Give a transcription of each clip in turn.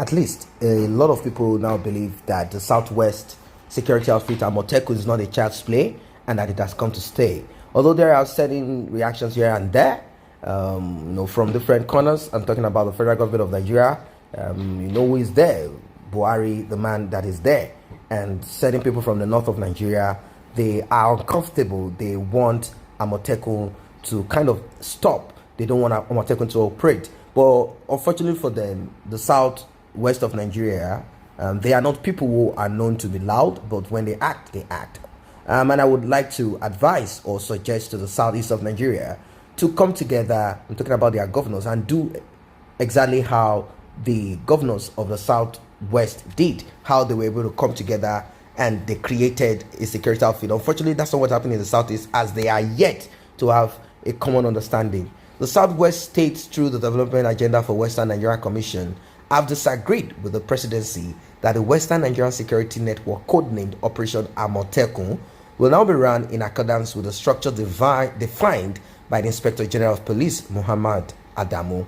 At least a lot of people now believe that the Southwest security outfit Amotekun is not a child's play and that it has come to stay. Although there are certain reactions here and there, from different corners. I'm talking about the federal government of Nigeria. Who is there? Buhari, the man that is there. And certain people from the north of Nigeria, they are uncomfortable. They want Amotekun to kind of stop. They don't want Amotekun to operate. But unfortunately for them, the southwest of Nigeria, they are not people who are known to be loud, but when they act, they act. And I would like to advise or suggest to the southeast of Nigeria to come together. I'm talking about their governors, and do exactly how the governors of the southwest did, how they were able to come together and they created a security outfit. Unfortunately, that's not what happened in the southeast, as they are yet to have a common understanding. The southwest states, through the Development Agenda for Western Nigeria Commission, have disagreed with the presidency that the Western Nigerian Security Network, codenamed Operation Amotekun, will now be run in accordance with the structure defined by the Inspector General of Police, Muhammad Adamu.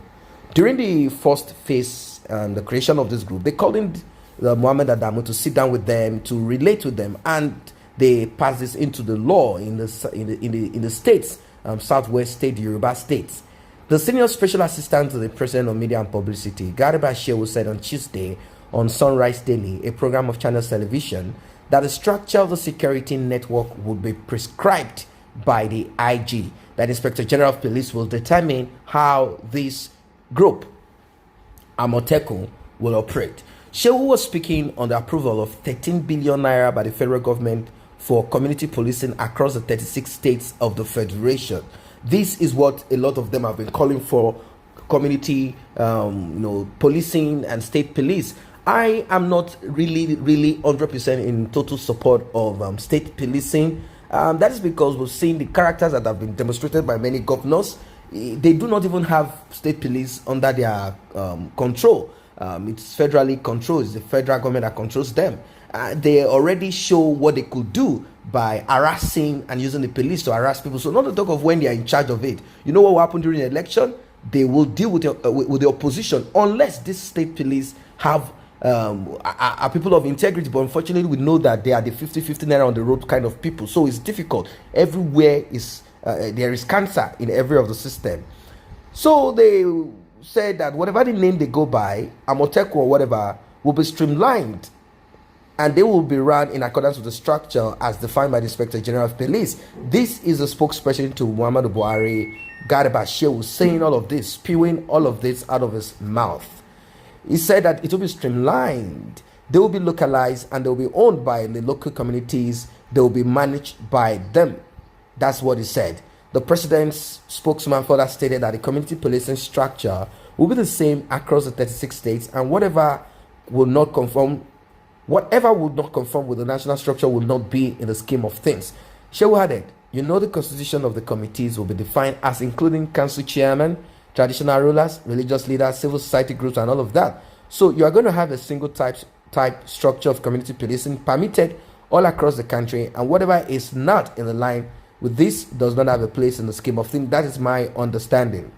During the first phase, the creation of this group, they called in Muhammad Adamu to sit down with them, to relate with them, and they passed this into the law in the states, Southwest State, Yoruba states. The senior special assistant to the President of Media and Publicity, Garba, said on Tuesday on Sunrise Daily, a program of Channels Television, that the structure of the security network would be prescribed by the IG, that Inspector General of Police will determine how this group, Amotekun, will operate. Shehu was speaking on the approval of 13 billion naira by the federal government for community policing across the 36 states of the federation. This is what a lot of them have been calling for: community, policing and state police. I am not really 100% in total support of state policing. That is because we've seen the characters that have been demonstrated by many governors. They do not even have state police under their control. It's federally controlled. It's the federal government that controls them. They already show what they could do by harassing and using the police to harass people. So not to talk of when they are in charge of it. You know what will happen during the election? They will deal with the opposition unless these state police are people of integrity. But unfortunately, we know that they are the 50-50 naira on the road kind of people. So it's difficult. Everywhere is there is cancer in every of the system. So they said that whatever the name they go by, Amotekun or whatever, will be streamlined, and they will be run in accordance with the structure as defined by the Inspector General of Police. This is a spokesperson to Muhammadu Buhari, Garba Shehu, saying all of this, spewing all of this out of his mouth. He said that it will be streamlined, they will be localized, and they will be owned by the local communities. They will be managed by them. That's what he said. The president's spokesman further stated that the community policing structure will be the same across the 36 states, and whatever would not conform with the national structure will not be in the scheme of things. Shehu added, the constitution of the committees will be defined as including council chairman, traditional rulers, religious leaders, civil society groups, and all of that. So you are going to have a single type structure of community policing permitted all across the country, and whatever is not in the line with this does not have a place in the scheme of things. That is my understanding.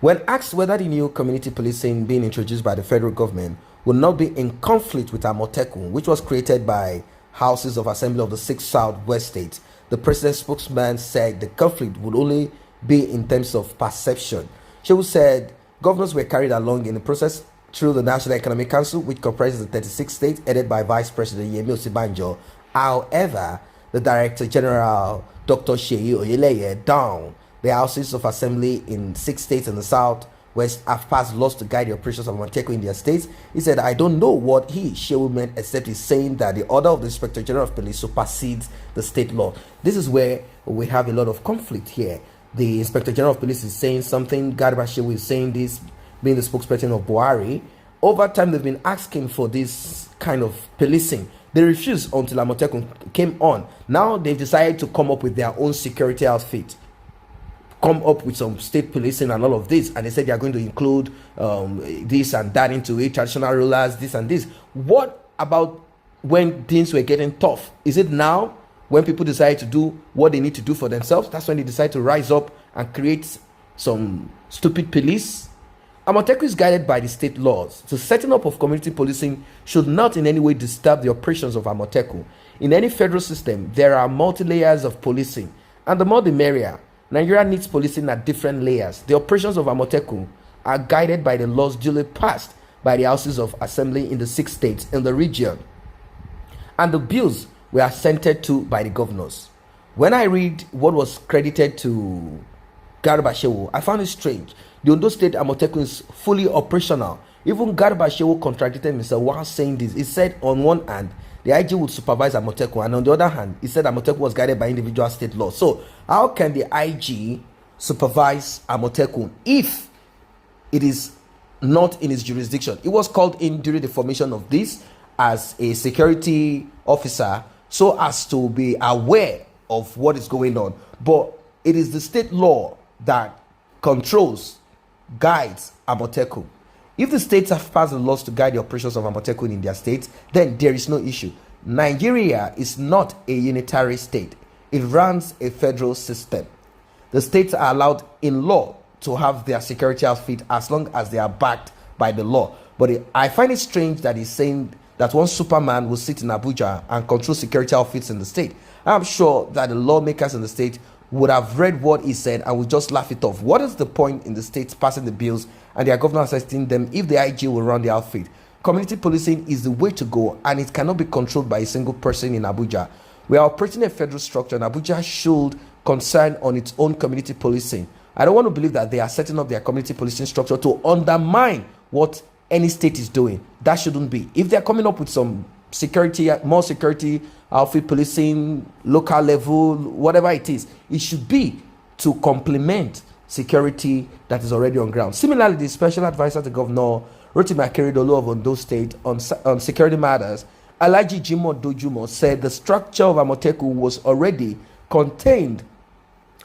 When asked whether the new community policing being introduced by the federal government will not be in conflict with Amotekun, which was created by houses of assembly of the 6 southwest states, the president's spokesman said the conflict would only be in terms of perception. Shehu said governors were carried along in the process through the National Economic Council, which comprises the 36 states, headed by Vice President AM0T. However, the Director General, Dr. Sheyi Oyeleye, down the houses of assembly in 6 states in the southwest have passed laws to guide the operations of Amotekun in their states. He said, I don't know what Shehu meant, except he's saying that the order of the Inspector General of Police supersedes the state law. This is where we have a lot of conflict here. The Inspector General of Police is saying something, Garba Shehu is saying this, being the spokesperson of Buhari. Over time, they've been asking for this kind of policing. They refused until Amotekun came on. Now they've decided to come up with their own security outfit, come up with some state policing and all of this, and they said they are going to include this and that into it, traditional rulers, this and this. What about when things were getting tough? Is it now when people decide to do what they need to do for themselves? That's when they decide to rise up and create some stupid police, Amotekun is guided by the state laws. The setting up of community policing should not in any way disturb the operations of Amotekun. In any federal system, there are multi-layers of policing, and the more the merrier. Nigeria needs policing at different layers. The operations of Amotekun are guided by the laws duly passed by the houses of assembly in the 6 states in the region, and the bills were assented to by the governors. When I read what was credited to Garba Shehu, I found it strange. The Ondo State Amotekun is fully operational. Even Garba Shehu contradicted himself while saying this. He said on one hand, the IG would supervise Amotekun, and on the other hand, he said Amotekun was guided by individual state laws. So, how can the IG supervise Amotekun if it is not in his jurisdiction? It was called in during the formation of this as a security officer so as to be aware of what is going on. But it is the state law that controls, guides Amotekun. If the states have passed the laws to guide the operations of Amotekun in their states, then there is no issue. Nigeria is not a unitary state. It runs a federal system. The states are allowed in law to have their security outfit as long as they are backed by the law. But I find it strange that he's saying that one Superman will sit in Abuja and control security outfits in the state. I'm sure that the lawmakers in the state would have read what he said and would just laugh it off. What is the point in the states passing the bills and their governor assisting them if the IG will run the outfit? Community policing is the way to go, and it cannot be controlled by a single person in Abuja. We are operating a federal structure, and Abuja should concern on its own community policing. I don't want to believe that they are setting up their community policing structure to undermine what any state is doing. That shouldn't be. If they're coming up with some security, more security, outfit policing, local level, whatever it is, it should be to complement security that is already on ground. Similarly, the special advisor to Governor Rotimi Akeredolu of Ondo State on security matters, Alhaji Jimoh Dojumo, said the structure of Amotekun was already contained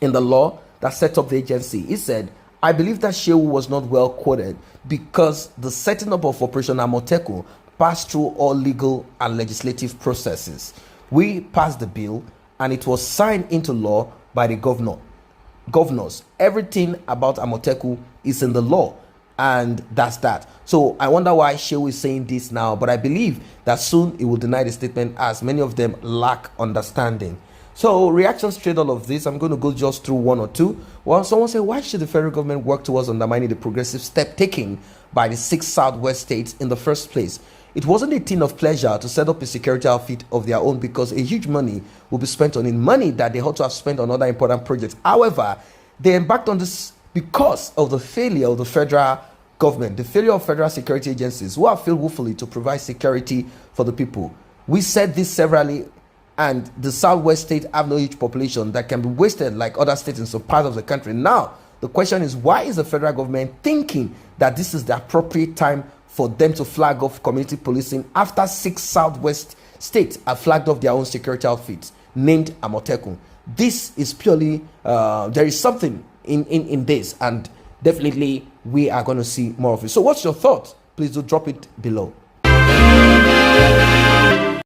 in the law that set up the agency. He said, I believe that Shehu was not well quoted because the setting up of Operation Amotekun passed through all legal and legislative processes. We passed the bill and it was signed into law by the governors. Everything about Amotekun is in the law, and that's that. So I wonder why Shehu is saying this now, but I believe that soon he will deny the statement as many of them lack understanding. So reactions straight all of this, I'm going to go just through one or two. Well, someone said, why should the federal government work towards undermining the progressive step taken by the 6 southwest states in the first place? It wasn't a thing of pleasure to set up a security outfit of their own because a huge money will be spent on it, money that they ought to have spent on other important projects. However, they embarked on this because of the failure of the federal government, the failure of federal security agencies who have failed woefully to provide security for the people. We said this severally, and the southwest states have no huge population that can be wasted like other states in some parts of the country. Now, the question is, why is the federal government thinking that this is the appropriate time for them to flag off community policing after 6 southwest states have flagged off their own security outfits named Amotekun? This is purely, there is something in this, and definitely we are going to see more of it. So what's your thought? Please do drop it below.